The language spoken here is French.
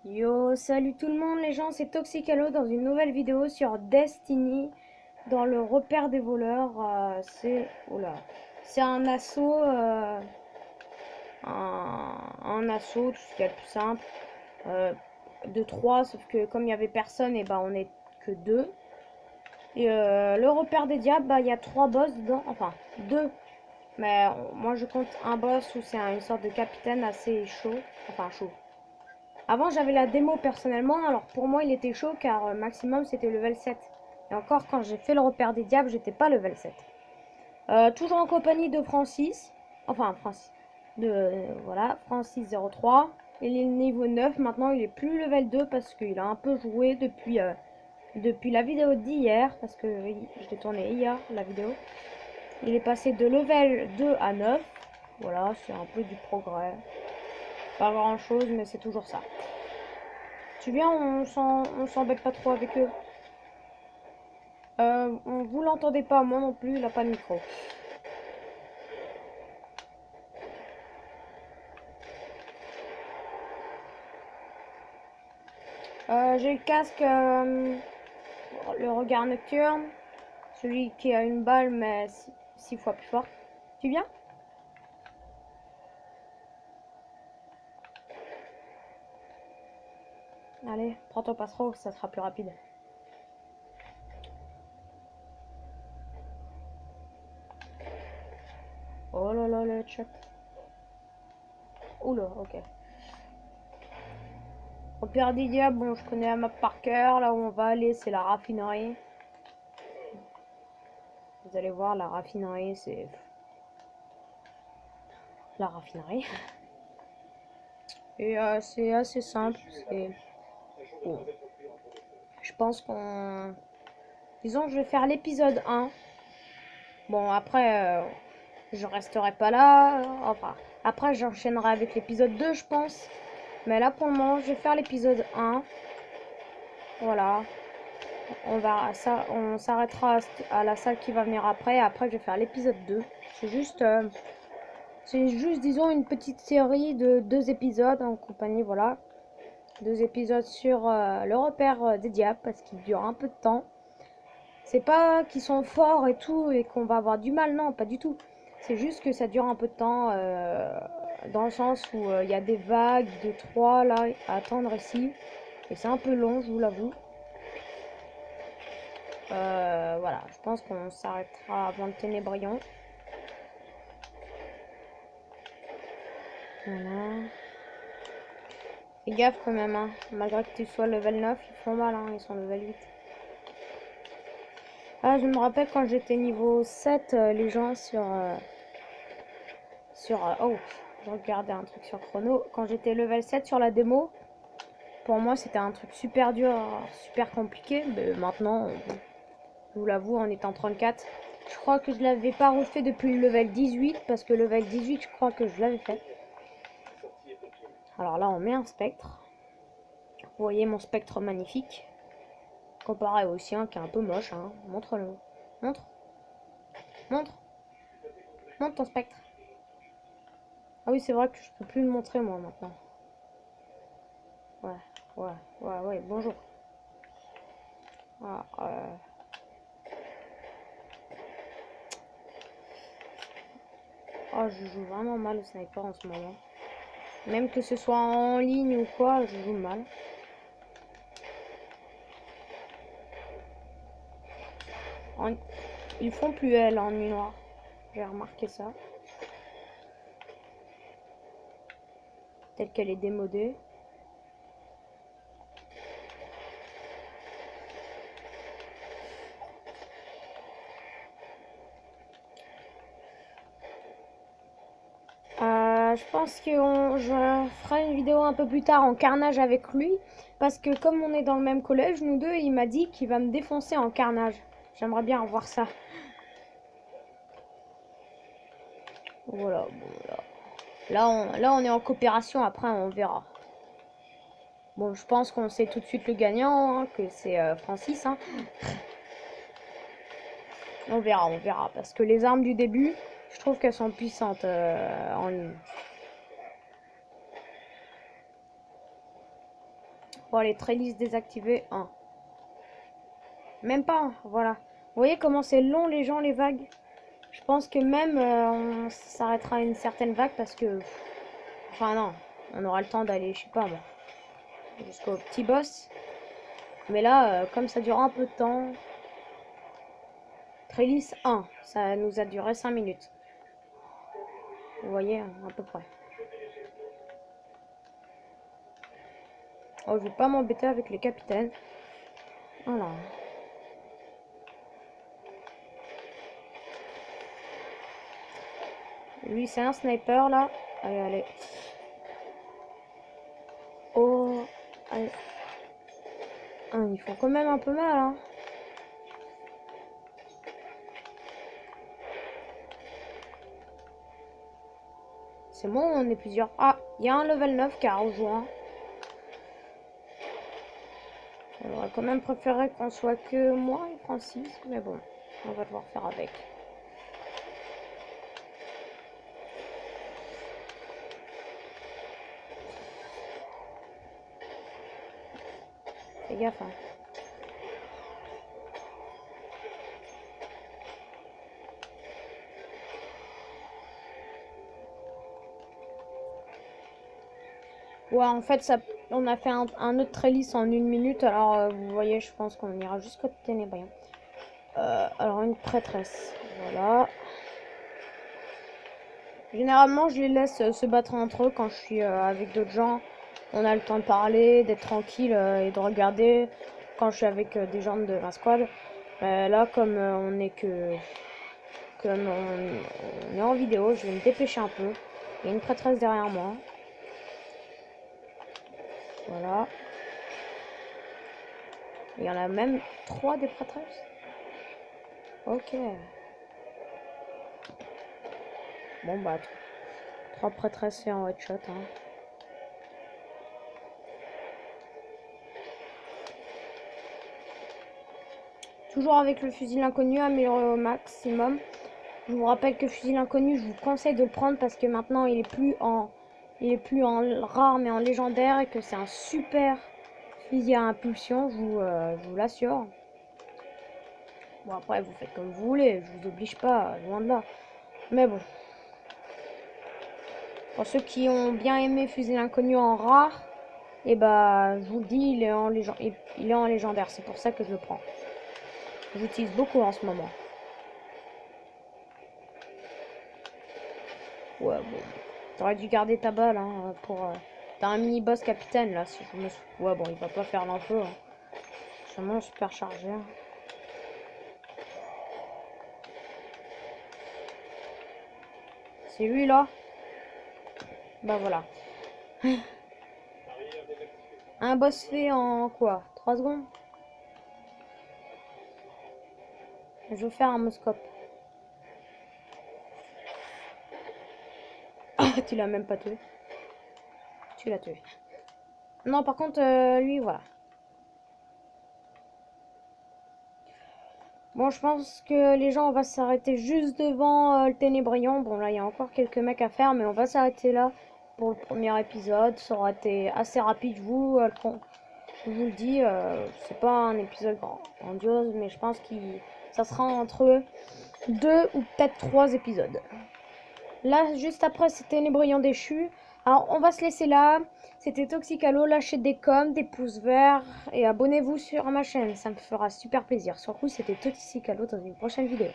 Yo, salut tout le monde les gens, c'est Toxicalo dans une nouvelle vidéo sur Destiny dans le repère des voleurs. C'est un assaut, un assaut, tout ce qu'il y a de plus simple, euh, de 3, sauf que comme il n'y avait personne, et ben on est que 2. Et le repère des diables, bah il y a 3 boss dedans, enfin 2. Mais moi je compte un boss où c'est une sorte de capitaine assez chaud, enfin chaud. Avant, j'avais la démo personnellement, alors pour moi, il était chaud car maximum c'était level 7. Et encore, quand j'ai fait le repère des diables, j'étais pas level 7. Toujours en compagnie de Francis. Enfin, Francis. Voilà, Francis 03. Il est niveau 9. Maintenant, il est plus level 2 parce qu'il a un peu joué depuis la vidéo d'hier. Parce que je l'ai tourné hier, la vidéo. Il est passé de level 2 à 9. Voilà, c'est un peu du progrès. Pas grand chose, mais c'est toujours ça. Tu viens, on s'embête pas trop avec eux. Vous l'entendez pas, moi non plus, il a pas de micro. J'ai le casque, le regard nocturne, celui qui a une balle mais 6 fois plus fort. Tu viens? Allez, prends ton passereau, ça sera plus rapide. Oh là là, le chat. Oula, ok. Repère des diables, bon, je connais la map par cœur. Là où on va aller, c'est la raffinerie. Vous allez voir, la raffinerie, c'est la raffinerie. Et c'est assez simple. C'est bon. Je pense qu'on... Disons que je vais faire l'épisode 1. Bon, après, je resterai pas là. Enfin, après, j'enchaînerai avec l'épisode 2, je pense. Mais là, pour le moment, je vais faire l'épisode 1. Voilà. On verra ça. On s'arrêtera à la salle qui va venir après. Après, je vais faire l'épisode 2. C'est juste, disons, une petite série de 2 épisodes en compagnie, voilà. 2 épisodes sur le repère des diables parce qu'il dure un peu de temps. C'est pas qu'ils sont forts et tout et qu'on va avoir du mal, non, pas du tout. C'est juste que ça dure un peu de temps dans le sens où il y a des vagues de 3 là à attendre ici. Et c'est un peu long, je vous l'avoue. Voilà, je pense qu'on s'arrêtera avant le ténébrion. Voilà. Fais gaffe quand même, hein. Malgré que tu sois level 9, ils font mal, hein. Ils sont level 8. Ah, je me rappelle quand j'étais niveau 7, les gens oh, je regardais un truc sur chrono. Quand j'étais level 7 sur la démo, pour moi c'était un truc super dur, super compliqué. Mais maintenant, je vous l'avoue, en étant 34, je crois que je l'avais pas refait depuis le level 18, parce que le level 18, je crois que je l'avais fait. Alors là, on met un spectre. Vous voyez mon spectre magnifique. Comparé au sien qui est un peu moche, hein. Montre-le. Montre. Montre. Montre ton spectre. Ah oui, c'est vrai que je peux plus le montrer moi maintenant. Ouais, ouais, bonjour. Ah, oh, je joue vraiment mal au sniper en ce moment. Même que ce soit en ligne ou quoi, je joue mal. Ils font plus elle en nuit noire. J'ai remarqué ça. Telle qu'elle est démodée. Je pense que je ferai une vidéo un peu plus tard en carnage avec lui. Parce que comme on est dans le même collège, nous deux, il m'a dit qu'il va me défoncer en carnage. J'aimerais bien revoir ça. Voilà, bon, là on est en coopération, après on verra. Bon, je pense qu'on sait tout de suite le gagnant, hein, que c'est Francis. Hein. On verra. Parce que les armes du début, je trouve qu'elles sont puissantes en ligne. Bon, allez, trellis désactivé, 1. Même pas, hein, voilà. Vous voyez comment c'est long les gens, les vagues? Je pense que même on s'arrêtera à une certaine vague parce que... Enfin non, on aura le temps d'aller, je sais pas moi, jusqu'au petit boss. Mais là, comme ça dure un peu de temps... Trellis 1, ça nous a duré 5 minutes. Vous voyez, à peu près. Oh, je vais pas m'embêter avec les capitaines. Voilà. Lui, c'est un sniper, là. Allez, allez. Oh, allez. Ah, ils font quand même un peu mal, hein. C'est bon, on est plusieurs. Ah, il y a un level 9 qui a rejoint. J'aurais quand même préféré qu'on soit que moi et Francis, mais bon, on va devoir faire avec. Fais gaffe, hein. Ouais, en fait, ça, on a fait un autre trellis en 1 minute, alors vous voyez, je pense qu'on ira jusqu'au ténébrien. Alors, une prêtresse, voilà. Généralement, je les laisse se battre entre eux quand je suis avec d'autres gens. On a le temps de parler, d'être tranquille et de regarder quand je suis avec des gens de ma squad. Là, comme on est que... Comme on est en vidéo, je vais me dépêcher un peu. Il y a une prêtresse derrière moi. Voilà. Il y en a même 3 des prêtresses. Ok. Bon bah, 3 prêtresses et un headshot. Hein. Toujours avec le fusil inconnu amélioré au maximum. Je vous rappelle que fusil inconnu, je vous conseille de le prendre parce que maintenant il est plus en rare mais en légendaire et que c'est un super fusil à impulsion, je vous l'assure. Bon après vous faites comme vous voulez, je vous oblige pas, loin de là. Mais bon. Pour ceux qui ont bien aimé fusil inconnu en rare, et bah je vous le dis, il est en légendaire, c'est pour ça que je le prends. J'utilise beaucoup en ce moment. Ouais, bon. T'aurais dû garder ta balle, hein, pour... T'as un mini-boss capitaine, là, si je me souviens. Ouais, bon, il va pas faire l'info, hein. C'est vraiment super chargé. Hein. C'est lui, là. Bah, voilà. Un boss fait en quoi? 3 secondes? Je vais faire un moscope. Ah, tu l'as même pas tué. Tu l'as tué. Non, par contre, lui, voilà. Bon, je pense que les gens, on va s'arrêter juste devant le Ténébrion. Bon, là, il y a encore quelques mecs à faire, mais on va s'arrêter là pour le premier épisode. Ça aura été assez rapide, je vous le dis. C'est pas un épisode grandiose, mais je pense que ça sera entre 2 ou peut-être 3 épisodes. Là, juste après, c'était Ténébrion déchu. Alors, on va se laisser là. C'était Toxicalo. Lâchez des coms, des pouces verts et abonnez-vous sur ma chaîne. Ça me fera super plaisir. Sur le coup, c'était Toxicalo dans une prochaine vidéo.